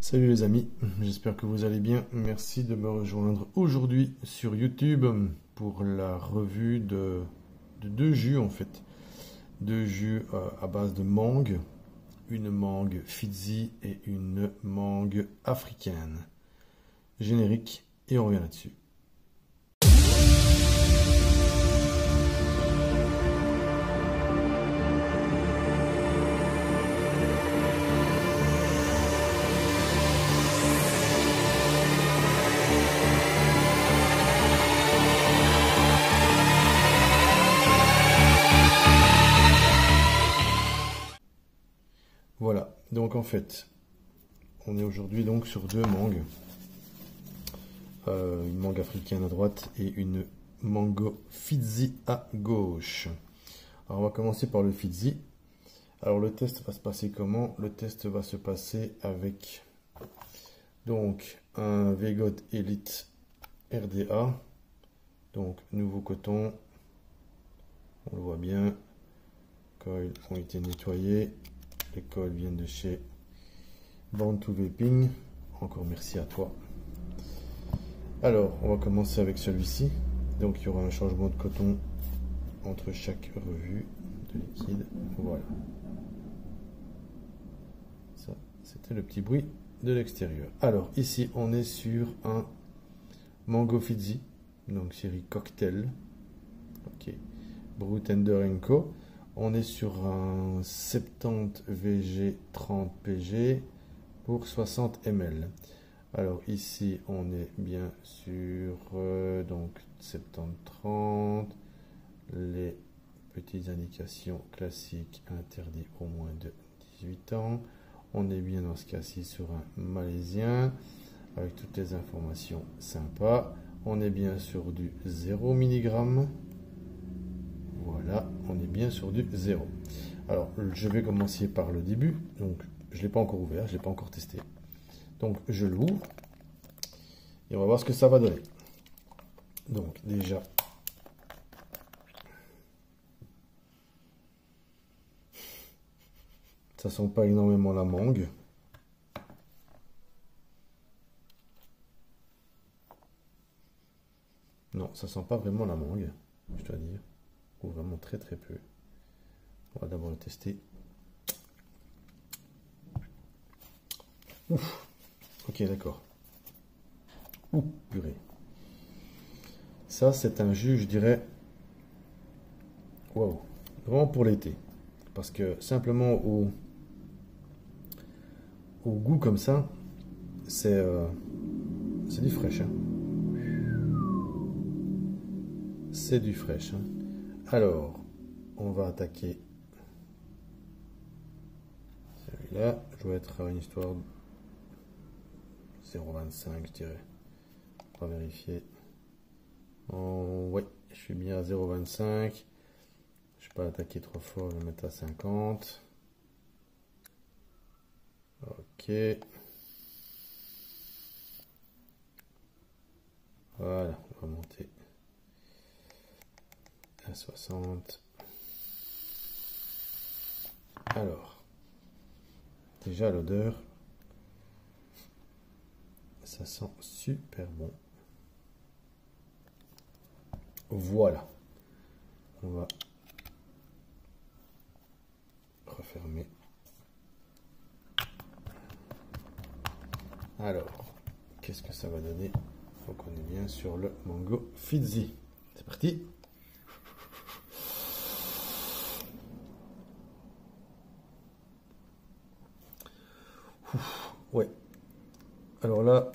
Salut les amis, j'espère que vous allez bien. Merci de me rejoindre aujourd'hui sur YouTube pour la revue de deux jus en fait. Deux jus à base de mangue, une mangue Fidzi et une mangue africaine. Générique et on revient là-dessus. Voilà, donc en fait, on est aujourd'hui donc sur deux mangues. Une mangue africaine à droite et une mango Fidzi à gauche. Alors on va commencer par le Fidzi. Alors le test va se passer comment? Le test va se passer avec donc un Vegot Elite RDA. Donc nouveau coton, on le voit bien, coils ont été nettoyés. Les coils viennent de chez Born to Vaping. Encore merci à toi. Alors, on va commencer avec celui-ci. Donc, il y aura un changement de coton entre chaque revue de liquide. Voilà. Ça, c'était le petit bruit de l'extérieur. Alors, ici, on est sur un Mango Fidzi. Donc, série Cocktail. Ok. Brewtender & Co. On est sur un 70 VG 30 PG pour 60 ml. Alors ici on est bien sur donc 70-30, les petites indications classiques interdits au moins de 18 ans. On est bien dans ce cas-ci sur un malaisien avec toutes les informations sympas. On est bien sur du 0 mg. Voilà, on est bien sur du 0. Alors, je vais commencer par le début. Donc, je ne l'ai pas encore ouvert, je ne l'ai pas encore testé. Donc, je l'ouvre. Et on va voir ce que ça va donner. Donc, déjà. Ça sent pas énormément la mangue. Non, ça sent pas vraiment la mangue, je dois dire. Ou vraiment très très peu. On va d'abord le tester. Ouf. Ok, d'accord. Ouh, purée. Ça, c'est un jus, je dirais. Waouh. Vraiment pour l'été. Parce que simplement au goût comme ça, c'est du fraîche. Hein. C'est du fraîche. Hein. Alors, on va attaquer celui-là. Je vais être à une histoire de 0,25, je dirais. On va vérifier. Oh, oui, je suis bien à 0,25. Je ne vais pas attaquer trop fort, je vais mettre à 50. Ok. Voilà, on va monter à 60. Alors, déjà l'odeur, ça sent super bon. Voilà. On va refermer. Alors, qu'est-ce que ça va donner? Donc on est bien sur le Mango Fidzi. C'est parti. Ouf, ouais. Alors là,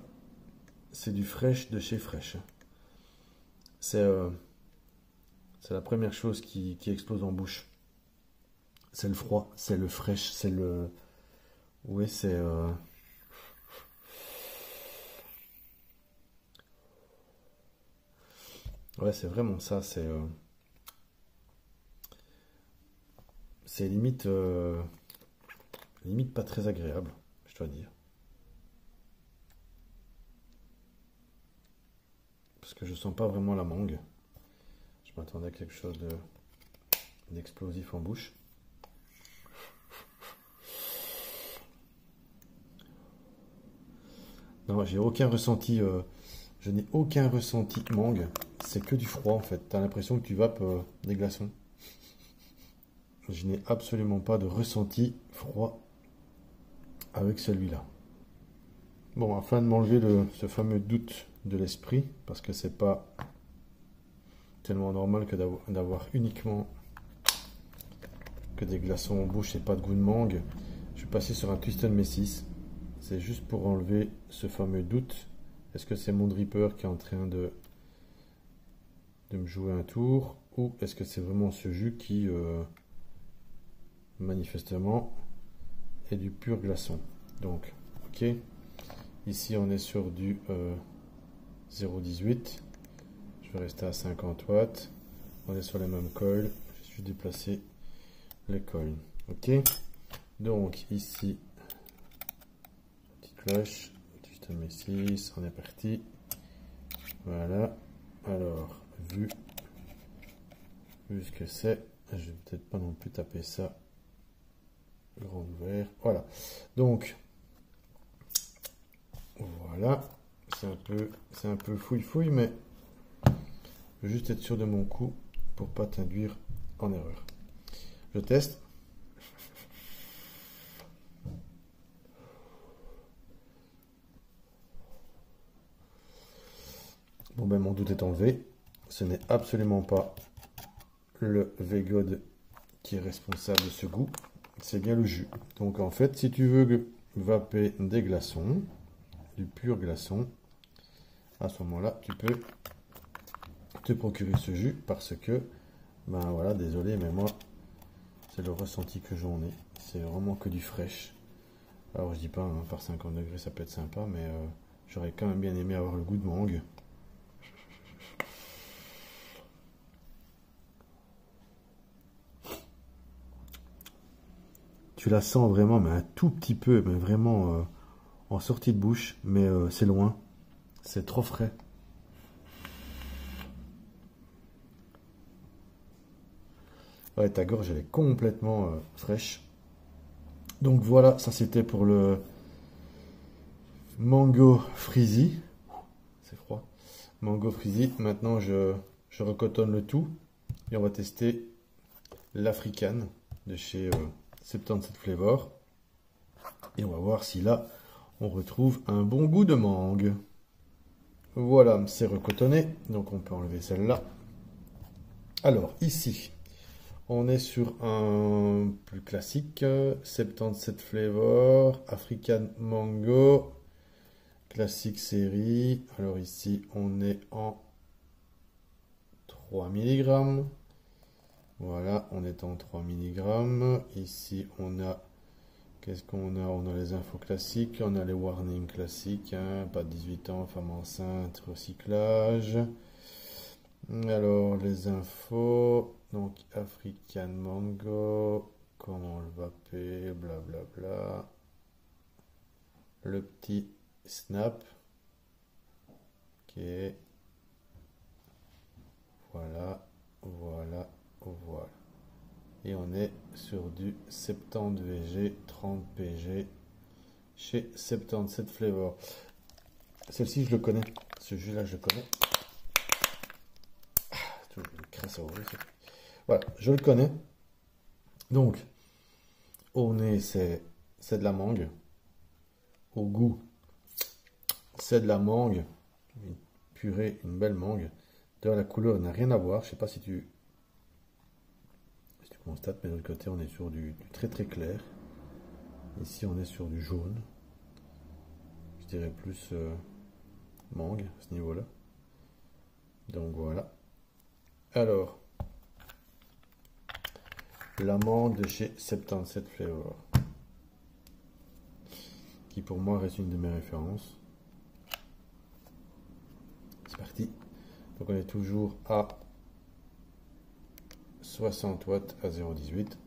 c'est du fraîche de chez fraîche. C'est la première chose qui explose en bouche. C'est le froid, c'est le fraîche, c'est le... Ouais, c'est... Ouais, c'est vraiment ça, c'est limite... limite pas très agréable, je dois dire. Parce que je sens pas vraiment la mangue. Je m'attendais à quelque chose d'explosif en bouche. Non, j'ai aucun ressenti. Je n'ai aucun ressenti mangue. C'est que du froid en fait. Tu as l'impression que tu vapes des glaçons. Je n'ai absolument pas de ressenti froid avec celui-là. Bon, afin de m'enlever ce fameux doute de l'esprit, parce que c'est pas tellement normal que d'avoir uniquement que des glaçons en bouche et pas de goût de mangue, je vais passer sur un Twisted Messis. C'est juste pour enlever ce fameux doute. Est-ce que c'est mon dripper qui est en train de me jouer un tour, ou est-ce que c'est vraiment ce jus qui manifestement est du pur glaçon. Donc ok, ici on est sur du 0,18, je vais rester à 50 watts, on est sur les mêmes coils, je vais déplacer les coils. Ok, donc ici petite cloche, Twisted Messis, on est parti. Voilà, alors vu ce que c'est, je vais peut-être pas non plus taper ça grand ouvert. Voilà, donc voilà, c'est un peu fouille mais je veux juste être sûr de mon coup pour pas t'induire en erreur. Je teste. Bon ben mon doute est enlevé, ce n'est absolument pas le V-God qui est responsable de ce goût, c'est bien le jus. Donc en fait, si tu veux vaper des glaçons, du pur glaçon, à ce moment-là, tu peux te procurer ce jus parce que, ben voilà, désolé, mais moi, c'est le ressenti que j'en ai. C'est vraiment que du fraîche. Alors je dis pas, hein, par 50 degrés, ça peut être sympa, mais j'aurais quand même bien aimé avoir le goût de mangue. Tu la sens vraiment, mais un tout petit peu, mais vraiment en sortie de bouche, mais c'est loin. C'est trop frais. Ouais, ta gorge, elle est complètement fraîche. Donc voilà, ça c'était pour le Mango Freezy. C'est froid. Mango Freezy. Maintenant, je recotonne le tout. Et on va tester l'African de chez 77 Flavor. Et on va voir si là, on retrouve un bon goût de mangue. Voilà, c'est recotonné. Donc on peut enlever celle-là. Alors, ici, on est sur un plus classique. 77 Flavor, African Mango. Classique série. Alors ici, on est en 3 mg. Voilà, on est en 3 mg. Ici, on a... Qu'est-ce qu'on a? On a les infos classiques, on a les warnings classiques, hein, pas de 18 ans, femme enceinte, recyclage. Alors, les infos, donc African Mango, comment le vaper, blablabla. Le petit snap. Ok. Voilà, voilà, voilà. Et on est sur du 70 VG, 30 PG chez 77 Flavor. Celle-ci, je le connais. Ce jus-là, je le connais. Voilà, je le connais. Donc, au nez, c'est de la mangue. Au goût, c'est de la mangue. Une purée, une belle mangue. D'ailleurs, la couleur n'a rien à voir. Je sais pas si tu constate, mais de l'autre côté, on est sur du très très clair. Ici, on est sur du jaune. Je dirais plus mangue à ce niveau-là. Donc voilà. Alors, la mangue de chez 77 Flavor, qui pour moi reste une de mes références. C'est parti. Donc on est toujours à 60 watts à 0,18.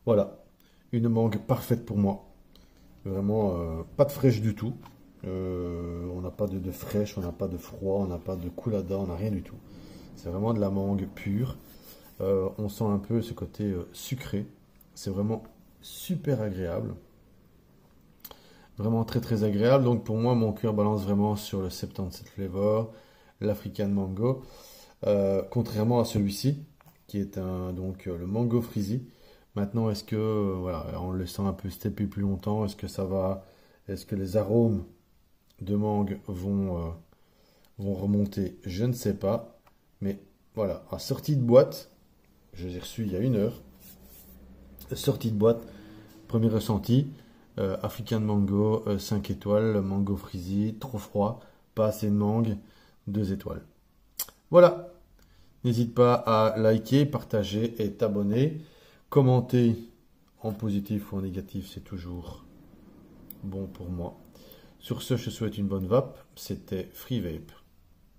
Voilà, une mangue parfaite pour moi. Vraiment, pas de fraîche du tout. On n'a pas de fraîche, on n'a pas de froid, on n'a pas de coulada, on n'a rien du tout. C'est vraiment de la mangue pure. On sent un peu ce côté sucré. C'est vraiment super agréable. Vraiment très très agréable. Donc pour moi, mon cœur balance vraiment sur le 77 Flavor, l'African Mango. Contrairement à celui-ci, qui est donc le Mango Frizzy. Maintenant, est-ce que, voilà, en le laissant un peu stepper plus longtemps, est-ce que ça va, est-ce que les arômes de mangue vont remonter? Je ne sais pas. Mais voilà, à sortie de boîte, je les ai reçus il y a 1 heure. Sortie de boîte, premier ressenti, African Mango, 5 étoiles, Mango Frizzy, trop froid, pas assez de mangue, 2 étoiles. Voilà, n'hésite pas à liker, partager et t'abonner. Commenter en positif ou en négatif, c'est toujours bon pour moi. Sur ce, je te souhaite une bonne vape. C'était Free Vape.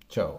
Ciao.